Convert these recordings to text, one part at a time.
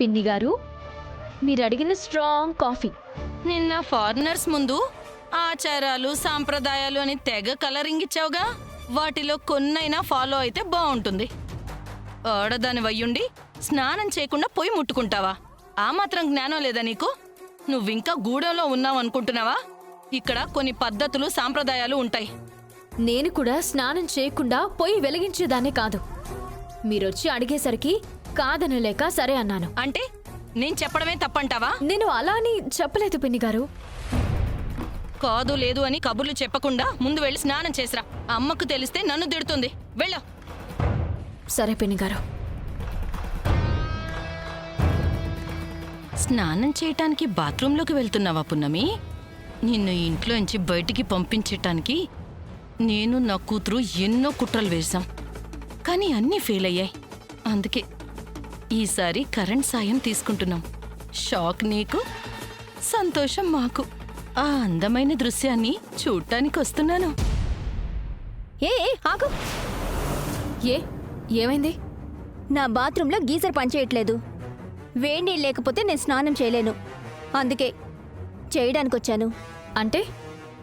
పిన్ని గారు, మీరు అడిగిన స్ట్రాంగ్ కాఫీ. నిన్న ఫారినర్స్ ముందు ఆచారాలు సాంప్రదాయాలు అని తెగ కలరింగ్ ఇచ్చావుగా. వాటిలో కొన్నైనా ఫాలో అయితే బాగుంటుంది. ఆడదాని వయ్యుండి స్నానం చేయకుండా పొయ్యి ముట్టుకుంటావా? ఆ మాత్రం జ్ఞానం లేదా నీకు? నువ్వింకా గూడెంలో ఉన్నావనుకుంటున్నావా? ఇక్కడ కొన్ని పద్ధతులు సాంప్రదాయాలు ఉంటాయి. నేను కూడా స్నానం చేయకుండా పొయ్యి వెలిగించేదాన్ని కాదు. మీరొచ్చి అడిగేసరికి కాదనలేక సరే అన్నాను. అంటే నేను చెప్పడమే తప్పంటావా? నేను అలా అని చెప్పలేదు పిన్ని గారు. కాదు లేదు అని కబుర్లు చెప్పకుండా ముందు వెళ్ళి స్నానం చేసిరా. అమ్మకు తెలిస్తే నన్ను తిడుతుంది. వెళ్ళా. సరే పిన్ని గారు. స్నానం చేయటానికి బాత్రూంలోకి వెళ్తున్నావా పున్నమి? నిన్ను ఇంట్లోంచి బయటికి పంపించటానికి నేను నా కూతురు ఎన్నో కుట్రలు వేశాం, కానీ అన్నీ ఫెయిల్ అయ్యాయి. అందుకే ఈసారి కరెంట్ సాయం తీసుకుంటున్నాం. షాక్ నీకు, సంతోషం మాకు. ఆ అందమైన దృశ్యాన్ని చూడటానికి వస్తున్నాను. ఏ ఆగు. ఏమైంది? నా బాత్రూంలో గీజర్ పనిచేయట్లేదు. వేడి నీళ్ళు లేకపోతే నేను స్నానం చేయలేను. అందుకే చేయడానికొచ్చాను. అంటే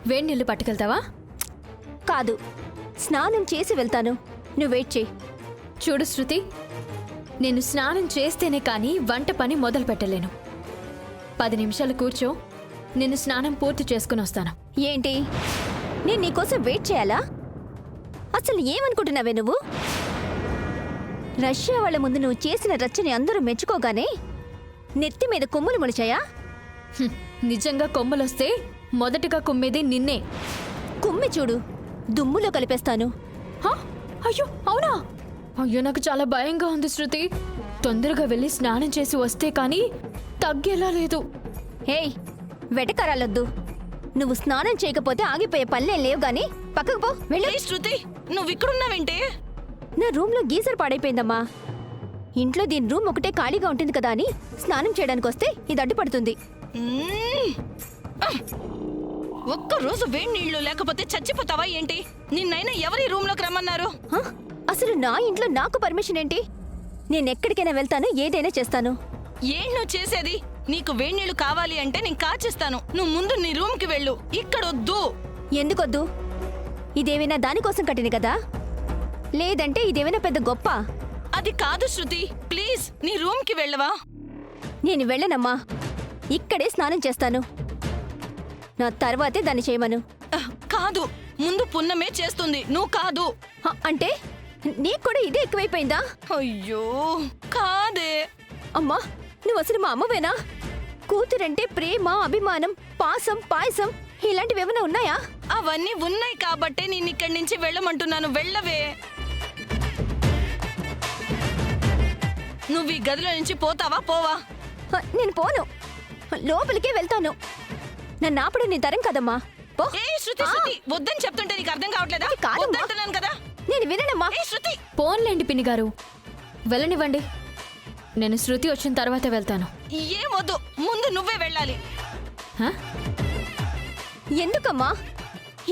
వేడి నీళ్ళు పట్టుకెళ్తావా? కాదు, స్నానం చేసి వెళ్తాను. నువ్వు వెయిట్ చేయి. చూడు శృతి, నేను స్నానం చేస్తేనే కానీ వంట పని మొదలు పెట్టలేను. 10 నిమిషాలు కూర్చో, నేను స్నానం పూర్తి చేసుకుని వస్తాను. ఏంటి, నేను నీకోసం వెయిట్ చేయాలా? అసలు ఏమనుకుంటున్నావే నువ్వు? రష్యా వాళ్ళ ముందు నువ్వు చేసిన రచ్చని అందరూ మెచ్చుకోగానే నెత్తి మీద కొమ్ములు మొలిచాయా? నిజంగా కొమ్మలొస్తే మొదటగా కుమ్మేది నిన్నే. కుమ్మి చూడు, దుమ్ములో కలిపేస్తాను. హా? అయ్యో అవునా? అయ్యో నాకు చాలా భయంగా ఉంది శృతి. తొందరగా వెళ్ళి స్నానం చేసి వస్తే కానీ తగ్గేలా లేదు. హేయ్, వెటకరాలొద్దు. నువ్వు స్నానం చేయకపోతే ఆగిపోయే పనులేం లేవు గాని పక్కకు పో. వెళ్ళు. ఏయ్ శృతి, నువ్విక్కడున్నావేంటే? నా రూమ్లో గీజర్ పాడైపోయిందమ్మా. ఇంట్లో దీని రూమ్ ఒకటే ఖాళీగా ఉంటుంది కదా అని స్నానం చేయడానికి వస్తే ఇది అడ్డుపడుతుంది. ఒక్కరోజు వేడి నీళ్లు లేకపోతే చచ్చిపోతావా ఏంటి? నిన్నైనా ఎవరి రూమ్లోకి రమ్మన్నారు? హ? అసలు నా ఇంట్లో నాకు పర్మిషన్ ఏంటి? నేనెక్కడికైనా వెళ్తాను, ఏదైనా చేస్తాను. ఏం నువ్వు చేసేది? నీకు వేడి నీళ్లు కావాలి అంటే నేను కాచిస్తాను. నువ్వు ముందు నీ రూమ్కి వెళ్ళు, ఇక్కడొద్దు. ఎందుకొద్దు? ఇదేమైనా దానికోసం కట్టిన కదా? లేదంటే ఇదేమైనా పెద్ద గొప్ప? అది కాదు శృతి, ప్లీజ్ నీ రూమ్కి వెళ్ళవా? నేను వెళ్ళనమ్మా. ఇక్కడే స్నానం చేస్తాను. నా తర్వాతే దాన్ని చేయమను. కాదు, ముందు పున్నమే చేస్తుంది, నువ్వు కాదు. అంటే నీకు కూడా ఇదే ఎక్కువైపోయిందా? అయ్యో కాదే. అమ్మా, నువ్వు అసలు మా అమ్మవేనా? కూతురంటే ప్రేమ, అభిమానం, పాసం, పాయసం ఇలాంటివి ఏమైనా ఉన్నాయా? అవన్నీ ఉన్నాయి కాబట్టే నేను ఇక్కడి నుంచి వెళ్ళమంటున్నాను. వెళ్ళవే. నువ్వు ఈ గదిలో నుంచి పోతావా? పోవా. నేను పోను, లోపలికే వెళ్తాను. నన్ను ఆపడం నీ తరం కదమ్మా. పో. శృతి, శృతి, వద్దని చెప్తుంటే నీకు అర్థం కావట్లేదా? వద్దంటున్నాను కదా. నేను విననమ్మా. శృతి, పోన్లేండి పిన్ని గారు, వెళ్ళనివ్వండి. నేను శృతి వచ్చిన తర్వాత వెళ్తాను. ఏం వద్దు, ముందు నువ్వే వెళ్ళాలి. హ? ఎందుకమ్మా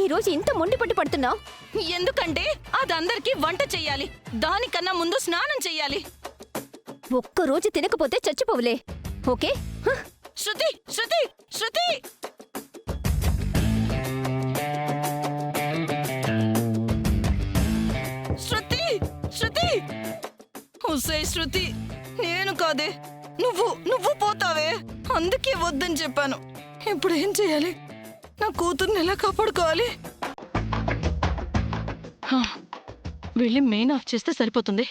ఈరోజు ఇంత మొండి పట్టు పడుతున్నావు? ఎందుకంటే అదందరికీ వంట చెయ్యాలి, దానికన్నా ముందు స్నానం చెయ్యాలి. ఒక్కరోజు తినకపోతే చచ్చిపోవులే. ఓకే? శృతి, శృతి, శృతి. శృతి, శృతి. హుసే శృతి, నేను కాదే, నువ్వు పోతావే. అందుకే వద్దని చెప్పాను. ఇప్పుడు ఏం చేయాలి? నా కూతుర్ని ఎలా కాపాడుకోవాలి? వెళ్ళి మెయిన్ ఆఫ్ చేస్తే సరిపోతుంది.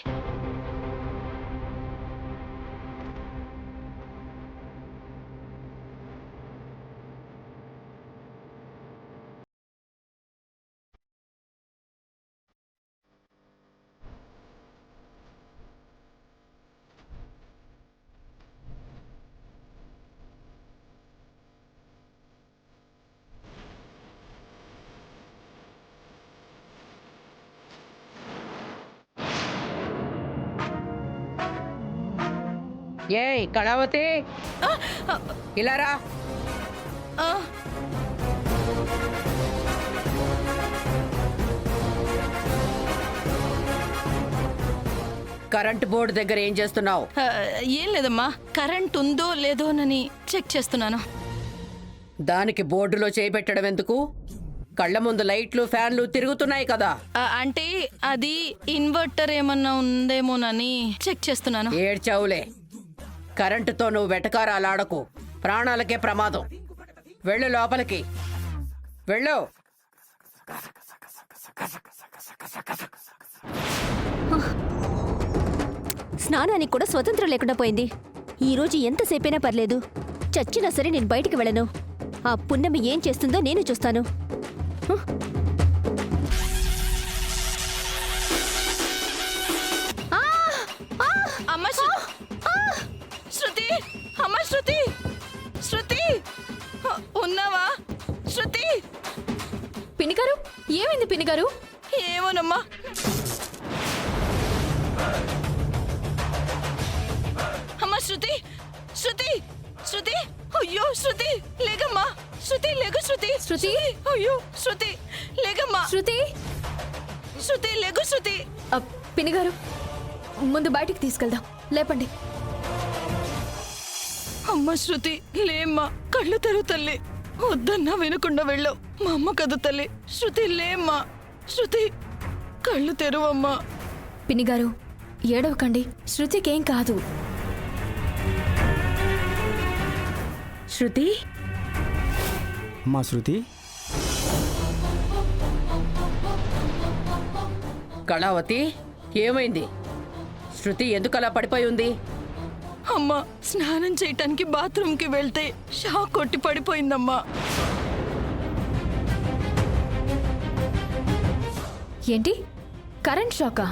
ఏయ్ కళావతి, ఇలా రా. కరెంటు బోర్డు దగ్గర ఏం చేస్తున్నావు? ఏం లేదమ్మా, కరెంట్ ఉందో లేదోనని చెక్ చేస్తున్నాను. దానికి బోర్డులో చేపెట్టడం ఎందుకు? కళ్ళ ముందు లైట్లు ఫ్యాన్లు తిరుగుతున్నాయి కదా. అంటే అది ఇన్వర్టర్ ఏమన్నా ఉందేమోనని చెక్ చేస్తున్నాను. ఏడ్చావులే. కరెంటుతో నువ్వు వెటకారాలాడకు, ప్రాణాలకే ప్రమాదం. వెళ్ళు లోపలికి, వెళ్ళు. స్నానానికి కూడా స్వతంత్రం లేకుండా పోయింది. ఈరోజు ఎంతసేపైనా పర్లేదు, చచ్చినా సరే నేను బయటికి వెళ్ళను. ఆ పున్నమి ఏం చేస్తుందో నేను చూస్తాను. అమ్మ శృతి, అమ్మ శృతి, శృతి ఉన్నావా? శృతి. పిన్నిగారు, ఏమైంది పిన్నిగారు? ఏమోనమ్మా. అమ్మ శృతి, శృతి, శృతి, అయ్యో శృతి లేగమ్మా. శృతి లేగు. శృతి, శృతి, అయ్యో శృతి లేగమ్మా. శృతి. శృతి లేగు. శృతి. పిన్నిగారు, ముందు బయటికి తీసుకెళ్దాం, లేపండి. అమ్మ శృతి లేమ్మా, కళ్ళు తెరువు తల్లి. వద్దన్నా వినకుండా వెళ్ళావు. మా అమ్మ కదు తల్లి. శృతి లేమ్మా. శృతి కళ్ళు తెరువమ్మా. పిన్నిగారు, ఏడవకండి, శృతికేం కాదు. శృతి, మా శృతి, కళావతి, ఏమైంది? శృతి ఎందుకలా పడిపోయి ఉంది? అమ్మ స్నానం చేయటానికి బాత్రూమ్కి వెళ్తే షాక్ కొట్టి పడిపోయిందమ్మా. ఏంటి? కరెంట్ షాకా?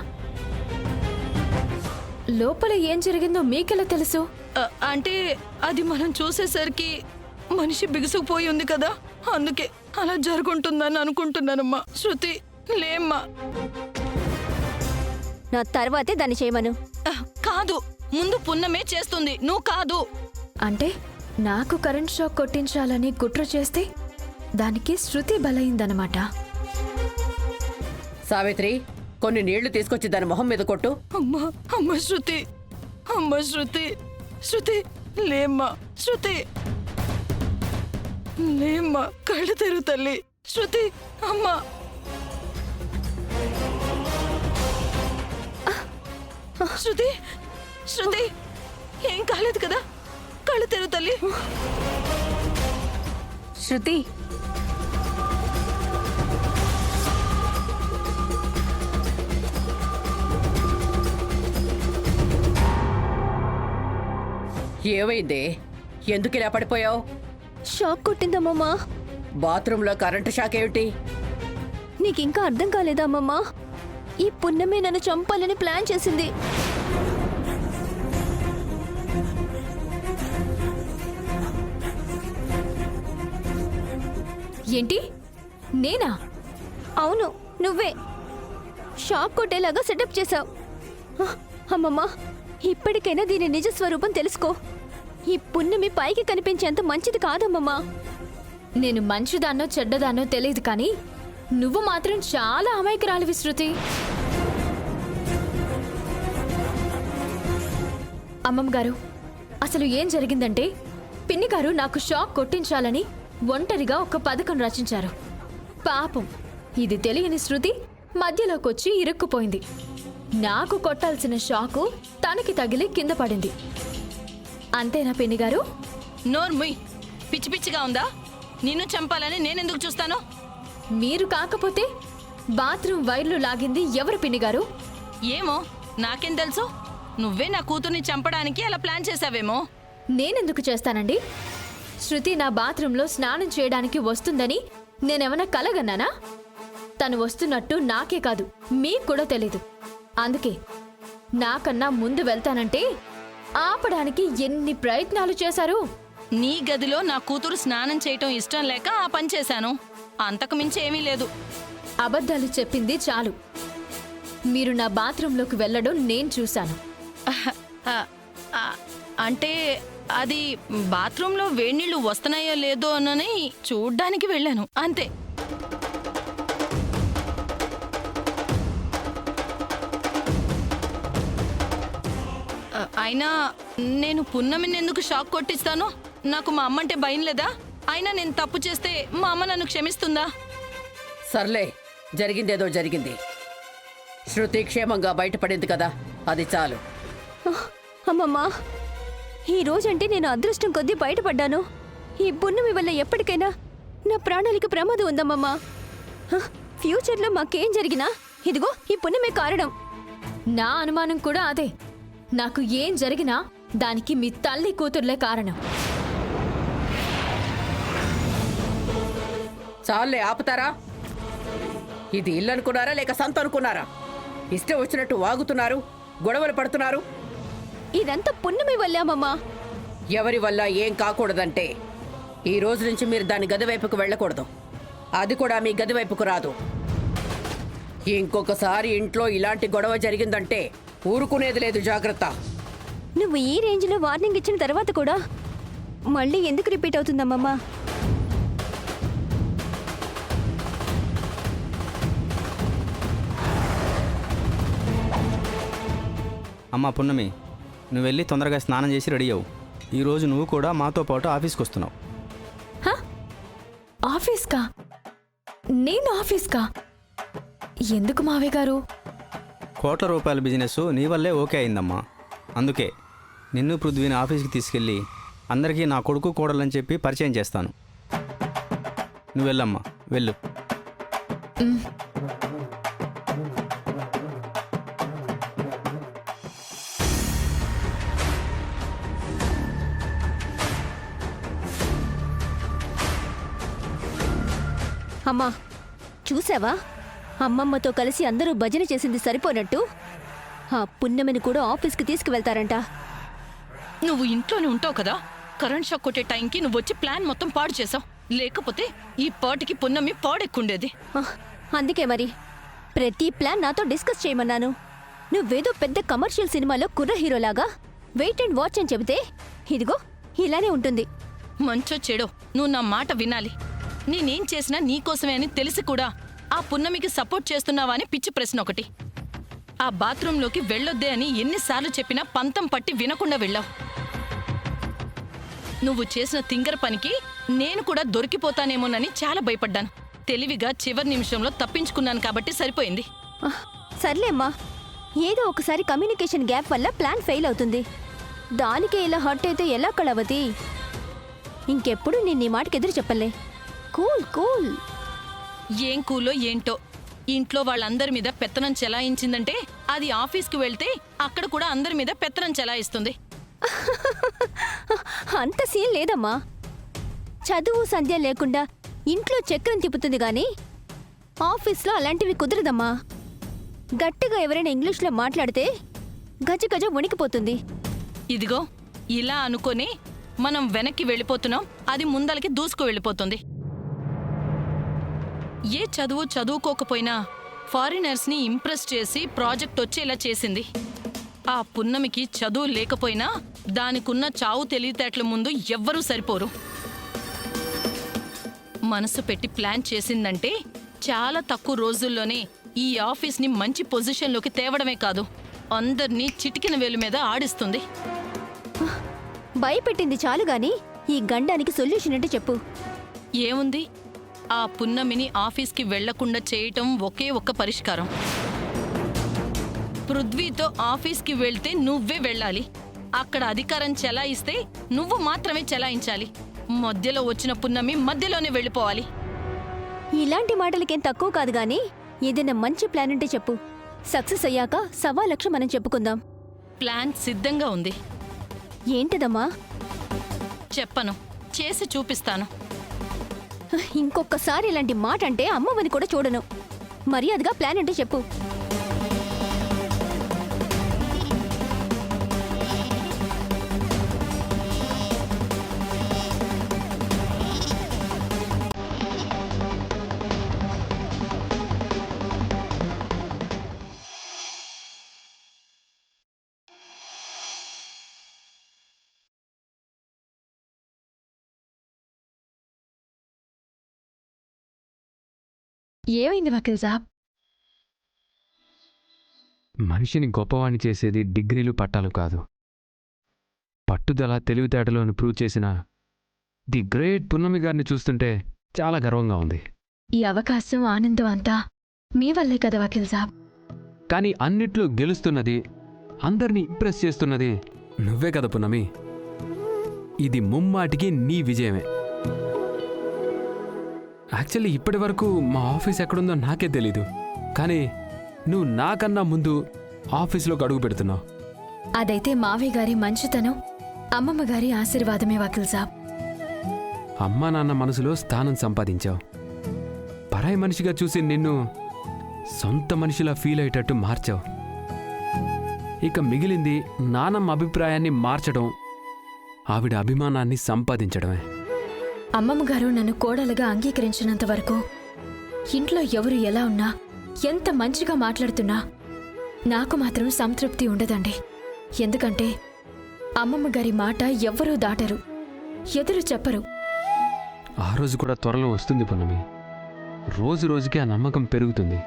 లోపల ఏం జరిగిందో మీకెలా తెలుసు? అంటే అది మనం చూసేసరికి మనిషి బిగుసుకుపోయి ఉంది కదా, అందుకే అలా జరుగుంటుందని అనుకుంటున్నానమ్మా. శృతి లేమ్మా. నా తర్వాతే దాన్ని చేయమను. కాదు, ముందు పున్నమే చేస్తుంది, నువ్వు కాదు. అంటే నాకు కరెంట్ షాక్ కొట్టించాలని కుట్ర చేస్తే దానికి శృతి బలైందనమాట. సావిత్రి, కొన్ని నీళ్లు తీసుకొచ్చి దాని మొహం మీద కొట్టు. అమ్మా, అమ్మ శృతి, అమ్మ శృతి, శృతి లేమ్మా. శృతి లేమ్మా, కళ్ళు తెరువు తల్లి. శృతి, అమ్మా. శృతి, శృతి ఏం కాలేదు కదా, కళ్ళు తెరువు తల్లి. శృతి, ఏమైంది? ఎందుకు ఇలా పడిపోయావు? షాక్ కొట్టిందమ్మమ్మా. బాత్రూంలో కరెంటు షాక్ ఏమిటి? నీకింకా అర్థం కాలేదా అమ్మమ్మా? ఈ పున్నమే నన్ను చంపాలని ప్లాన్ చేసింది. ఏంటి? నేనా? అవును, నువ్వే. షాక్ కొట్టేలాగా సెటప్ చేశావు. అమ్మమ్మా, ఇప్పటికైనా దీని నిజ స్వరూపం తెలుసుకో. ఈ పున్నమి పైకి కనిపించేంత మంచిది కాదమ్మమ్మా. నేను మంచిదాన్నో చెడ్డదాన్నో తెలియదు, కానీ నువ్వు మాత్రం చాలా అమాయకురాలివి శృతి. అమ్మమ్మ గారు, అసలు ఏం జరిగిందంటే పిన్ని గారు నాకు షాక్ కొట్టించాలని ఒంటరిగా ఒక పథకం రచించారు. పాపం, ఇది తెలియని శృతి మధ్యలోకొచ్చి ఇరుక్కుపోయింది. నాకు కొట్టాల్సిన షాకు తనకి తగిలి కింద పడింది. అంతేనా పిన్ని గారు? నోర్ముయ్, పిచ్చి పిచ్చిగా ఉందా? నిన్ను చంపాలని నేనెందుకు చూస్తాను? మీరు కాకపోతే బాత్రూమ్ వైర్లు లాగింది ఎవరు పిన్ని గారు? ఏమో, నాకేం తెలుసు? నువ్వే నా కూతుర్ని చంపడానికి అలా ప్లాన్ చేశావేమో. నేనెందుకు చేస్తానండి? శృతి నా బాత్రూంలో స్నానం చేయడానికి వస్తుందని నేనేమన్నా కలగన్నానా? తను వస్తున్నట్టు నాకే కాదు, మీకు కూడా తెలీదు. అందుకే నాకన్నా ముందు వెళ్తానంటే ఆపడానికి ఎన్ని ప్రయత్నాలు చేశారు. నీ గదిలో నా కూతురు స్నానం చేయటం ఇష్టం లేక ఆ పని చేశాను, అంతకు మించి ఏమీ లేదు. అబద్ధాలు చెప్పింది చాలు. మీరు నా బాత్రూంలోకి వెళ్ళడం నేను చూశాను. అంటే అది బాత్రూంలో వేడినీళ్ళు వస్తున్నాయో లేదో అని చూడ్డానికి వెళ్ళాను, అంతే. అయినా నేను పున్నమిని ఎందుకు షాక్ కొట్టిస్తాను? నాకు మా అమ్మ అంటే భయం లేదా? అయినా నేను తప్పు చేస్తే మా అమ్మ నన్ను క్షమిస్తుందా? సర్లే, జరిగిందేదో జరిగింది. శృతి క్షేమంగా బయటపడింది కదా, అది చాలు. అమ్మమ్మా, ఈ రోజంటే నేను అదృష్టం కొద్దీ బయటపడ్డాను. ఈ పున్నమి వల్ల ఎప్పటికైనా నా ప్రాణానికి ప్రమాదం ఉందమ్మమ్మా. ఫ్యూచర్లో మాకేం జరిగినా ఇదిగో ఈ పున్నమే కారణం. నా అనుమానం కూడా అదే. నాకు ఏం జరిగినా దానికి మీ తల్లి కూతుర్లే కారణం. చాలే, ఆపుతారా? ఇది ఇల్లు అనుకున్నారా లేక సంత అనుకున్నారా? ఇష్టం వచ్చినట్టు వాగుతున్నారు, గొడవలు పడుతున్నారు. ఇదంతా పున్నమి వల్లే అమ్మమ్మా. ఎవరి వల్ల ఏం కాకూడదంటే ఈ రోజు నుంచి మీరు దాని గది వైపుకు వెళ్ళకూడదు. అది కూడా మీ గది వైపుకు రాదు. ఇంకొకసారి ఇంట్లో ఇలాంటి గొడవ జరిగిందంటే ఊరుకునేది లేదు, జాగ్రత్త. నువ్వు ఈ రేంజ్లో వార్నింగ్ ఇచ్చిన తర్వాత కూడా మళ్ళీ ఎందుకు రిపీట్ అవుతుందమ్మమ్మా? అమ్మా పున్నమి, నువ్వు వెళ్ళి తొందరగా స్నానం చేసి రెడీ అవ్వు. ఈరోజు నువ్వు కూడా మాతో పాటు ఆఫీస్కి వస్తున్నావు. హ? ఆఫీస్కా? నేను ఆఫీస్కా? ఎందుకు మావయ్య గారు? కోట్ల రూపాయల బిజినెస్ నీ వల్లే ఓకే అయిందమ్మా. అందుకే నిన్ను పృథ్వీని ఆఫీస్కి తీసుకెళ్ళి అందరికీ నా కొడుకు కోడలని చెప్పి పరిచయం చేస్తాను. నువ్వు వెళ్ళమ్మా, వెళ్ళు. అమ్మా, చూసావా? అమ్మమ్మతో కలిసి అందరూ భజన చేసింది సరిపోనట్టు ఆ పున్నమిని కూడా ఆఫీస్కి తీసుకువెళ్తారంట. నువ్వు ఇంట్లోనే ఉంటావు కదా, కరెంట్ షాక్ కొట్టే టైంకి నువ్వు వచ్చి ప్లాన్ మొత్తం పాడు చేసావు. లేకపోతే ఈ పాటికి పున్నమి పాడెక్కుండేది. అందుకే మరి ప్రతి ప్లాన్ నాతో డిస్కస్ చేయమన్నాను. నువ్వేదో పెద్ద కమర్షియల్ సినిమాలో కుర్ర హీరోలాగా వెయిట్ అండ్ వాచ్ అని చెబితే ఇదిగో ఇలానే ఉంటుంది. మంచో చెడో నువ్వు నా మాట వినాలి. నేనేం చేసినా నీకోసమే అని తెలిసి కూడా ఆ పున్నమికి సపోర్ట్ చేస్తున్నావా అని పిచ్చి ప్రశ్న ఒకటి. ఆ బాత్రూంలోకి వెళ్ళొద్దే అని ఎన్నిసార్లు చెప్పినా పంతం పట్టి వినకుండా వెళ్ళావు. నువ్వు చేసిన తింగర పనికి నేను కూడా దొరికిపోతానేమోనని చాలా భయపడ్డాను. తెలివిగా చివరి నిమిషంలో తప్పించుకున్నాను కాబట్టి సరిపోయింది. సర్లేమ్మా, ఏదో ఒకసారి కమ్యూనికేషన్ గ్యాప్ వల్ల ప్లాన్ ఫెయిల్ అవుతుంది. దానికే ఇలా హర్ట్ అయితే ఎలా కళవతి? ఇంకెప్పుడు నేను నీ మాటకి ఎదురు చెప్పలే. Cool cool. ఏం కూలో ఏంటో ఇంట్లో వాళ్ళందరి మీద పెత్తనం చెలాయించిందంటే అది ఆఫీస్కి వెళ్తే అక్కడ కూడా అందరి మీద పెత్తనం చెలాయిస్తుంది. అంత సీన్ లేదమ్మా. చదువు సంధ్య లేకుండా ఇంట్లో చక్రం తిప్పుతుంది గాని ఆఫీస్లో అలాంటివి కుదరదమ్మా. గట్టిగా ఎవరైనా ఇంగ్లీష్లో మాట్లాడితే గజ గజ వణికిపోతుంది. ఇదిగో ఇలా అనుకొని మనం వెనక్కి వెళ్ళిపోతున్నాం, అది ముందలకి దూసుకు వెళ్ళిపోతుంది. ఏ చదువు చదువుకోకపోయినా ఫారినర్స్ని ఇంప్రెస్ చేసి ప్రాజెక్ట్ వచ్చేలా చేసింది. ఆ పున్నమికి చదువు లేకపోయినా దానికున్న చావు తెలివితేటల ముందు ఎవ్వరూ సరిపోరు. మనసు పెట్టి ప్లాన్ చేసిందంటే చాలా తక్కువ రోజుల్లోనే ఈ ఆఫీస్ని మంచి పొజిషన్లోకి తేవడమే కాదు, అందర్నీ చిటికిన వేలు మీద ఆడిస్తుంది. భయపెట్టింది చాలు గాని ఈ గండానికి సొల్యూషన్ అంటే చెప్పు. ఏముంది, ఆ పున్నమిని ఆఫీస్కి వెళ్లకుండా చేయటం ఒకే ఒక్క పరిష్కారం. పృథ్వీతో ఆఫీస్కి వెళ్తే నువ్వే వెళ్ళాలి. అక్కడ అధికారం చెలాయిస్తే నువ్వు మాత్రమే చెలాయించాలి. మధ్యలో వచ్చిన పున్నమి మధ్యలోనే వెళ్ళిపోవాలి. ఇలాంటి మాటలకేం తక్కువ కాదు గాని ఏదైనా మంచి ప్లాన్ ఉంటే చెప్పు. సక్సెస్ అయ్యాక 1,00,000 మనం చెప్పుకుందాం. ప్లాన్ సిద్ధంగా ఉంది. ఏంటిదమ్మా? చెప్పను, చేసి చూపిస్తాను. ఇంకొకసారి ఇలాంటి మాట అంటే అమ్మవని కూడా చూడను. మర్యాదగా ప్లాన్ అంటే చెప్పు. ఏమైంది వకీల్ సాబ్? మనిషిని గొప్పవాణ్ణి చేసేది డిగ్రీలు పట్టాలు కాదు, పట్టుదల తెలివితేటలను ప్రూవ్ చేసిన ది గ్రేట్ పున్నమి గారిని చూస్తుంటే చాలా గర్వంగా ఉంది. ఈ అవకాశం ఆనందం అంతా మీ వల్లే కదా వకీల్ సాబ్. కానీ అన్నిట్లో గెలుస్తున్నది, అందరినీ ఇంప్రెస్ చేస్తున్నది నువ్వే కదా పున్నమి. ఇది ముమ్మాటికి నీ విజయమే. యాక్చువల్లీ ఇప్పటి వరకు మా ఆఫీస్ ఎక్కడుందో నాకే తెలీదు, కానీ నువ్వు నాకన్నా ముందు ఆఫీస్లోకి అడుగు పెడుతున్నావు. అదైతే మావయ్య గారి మంచితనం, అమ్మమ్మ గారి ఆశీర్వాదమే వకీల్ సాబ్. అమ్మా నాన్న మనసులో స్థానం సంపాదించావు. పరాయి మనిషిగా చూసి నిన్ను సొంత మనిషిలా ఫీల్ అయ్యేటట్టు మార్చావు. ఇక మిగిలింది నానమ్మ అభిప్రాయాన్ని మార్చడం, ఆవిడ అభిమానాన్ని సంపాదించడమే. అమ్మమ్మ గారు నన్ను కోడలుగా అంగీకరించినంత వరకు ఇంట్లో ఎవరు ఎలా ఉన్నా, ఎంత మంచిగా మాట్లాడుతున్నా నాకు మాత్రం సంతృప్తి ఉండదండి. ఎందుకంటే అమ్మమ్మ గారి మాట ఎవ్వరూ దాటరు, ఎదురు చెప్పరు. ఆ రోజు కూడా త్వరలో వస్తుంది పున్నమి. రోజు రోజుకి ఆ నమ్మకం పెరుగుతుంది.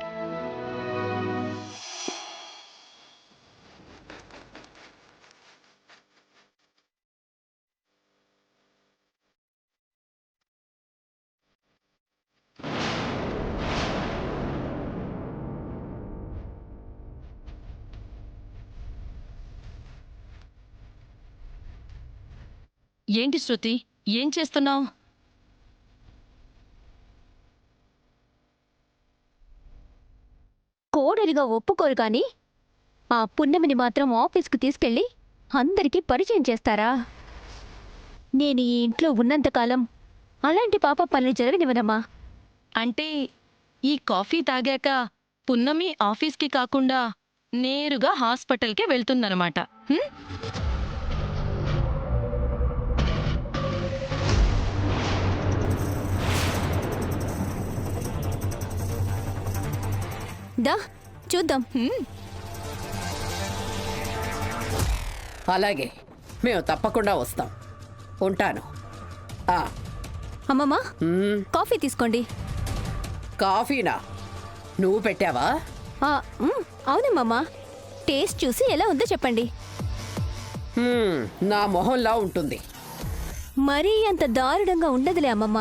ఏంటి శృతి, ఏం చేస్తున్నావు? కోడలిగా ఒప్పుకోరు కానీ ఆ పున్నమిని మాత్రం ఆఫీస్కు తీసుకెళ్ళి అందరికీ పరిచయం చేస్తారా? నేను ఈ ఇంట్లో ఉన్నంతకాలం అలాంటి పాప పనులు జరగనివ్వనమ్మా. అంటే ఈ కాఫీ తాగాక పున్నమి ఆఫీస్కి కాకుండా నేరుగా హాస్పిటల్కే వెళ్తుందన్నమాట. హ్మ్? దా చూద్దాం. అలాగే, మేము తప్పకుండా వస్తాం. ఉంటాను. ఆ, అమ్మమ్మ మ్మ్, కాఫీ తీసుకోండి. కాఫీనా? నువ్వు పెట్టావా? అవునమ్మమ్మ, టేస్ట్ చూసి ఎలా ఉందో చెప్పండి. మ్మ్, నా మొహంలా ఉంటుంది. మరీ అంత దారుణంగా ఉండదులే అమ్మమ్మ.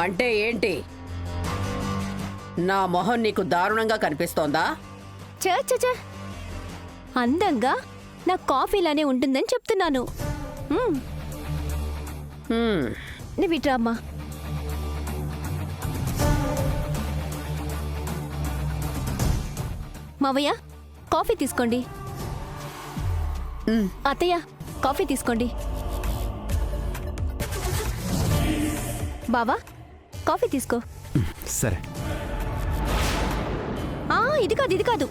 అంటే ఏంటి? నా మొహం నీకు దారుణంగా కనిపిస్తోందా? చ అందంగా నా కాఫీలానే ఉంటుందని చెప్తున్నాను. మ్మ్, నువ్వు ఇట్రా అమ్మా. మావయ్య కాఫీ తీసుకోండి. అత్తయ్య కాఫీ తీసుకోండి. బావా కాఫీ తీసుకో. సరే. ఇది కాదు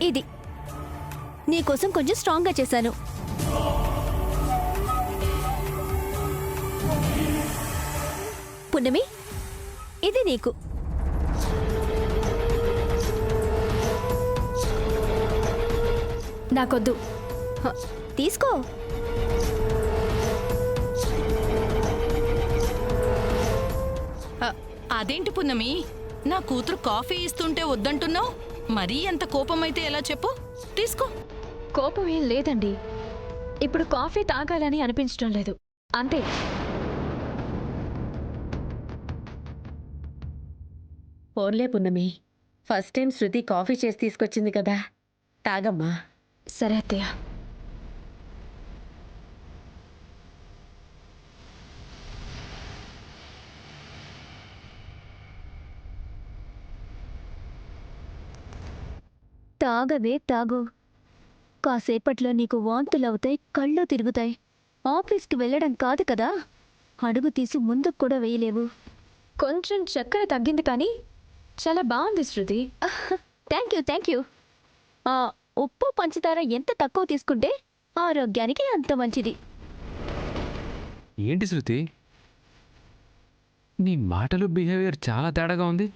ఇది నీకోసం కొంచెం స్ట్రాంగ్గా చేశాను. పున్నమి, ఇది నీకు. నాకొద్దు. తీసుకో. అదేంటి పున్నమి, నా కూతురు కాఫీ ఇస్తుంటే వద్దంటున్నావు? మరీ అంత కోపమైతే ఎలా చెప్పు? తీసుకో. కోపం ఏం లేదండి, ఇప్పుడు కాఫీ తాగాలని అనిపించడం లేదు, అంతే. ఓన్లే పున్నమి, ఫస్ట్ టైం శృతి కాఫీ చేసి తీసుకొచ్చింది కదా, తాగమ్మా. సరే అత్తయ్య. తాగవే తాగు. కాసేపట్లో నీకు వాంతులవుతాయి, కళ్ళు తిరుగుతాయి. ఆఫీస్కి వెళ్ళడం కాదు కదా, అడుగు తీసి ముందుకు కూడా వేయలేవు. కొంచెం చక్కెర తగ్గింది కానీ చాలా బాగుంది శృతి. Thank you. ఉప్పు పంచదార ఎంత తక్కువ తీసుకుంటే ఆరోగ్యానికి అంత మంచిది. ఏంటి శృతి, నీ మాటలు బిహేవియర్ చాలా తేడాగా ఉంది.